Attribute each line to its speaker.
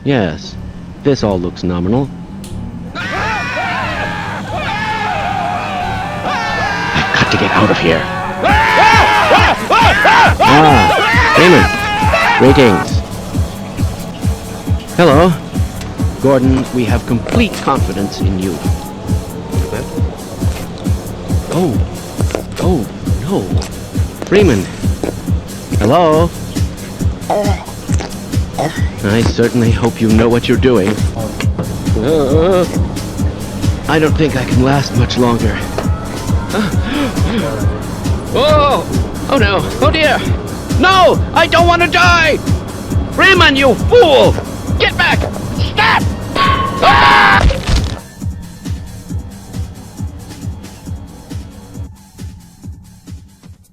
Speaker 1: Yes, this all looks nominal. I've got to get out of here. Freeman. Greetings. Hello. Gordon, we have complete confidence in you. Oh, no. Freeman. Hello? I certainly hope you know what you're doing. I don't think I can last much longer. Oh no. Oh dear. No! I don't want to die! Freeman, you fool! Get back! Stop! Ah!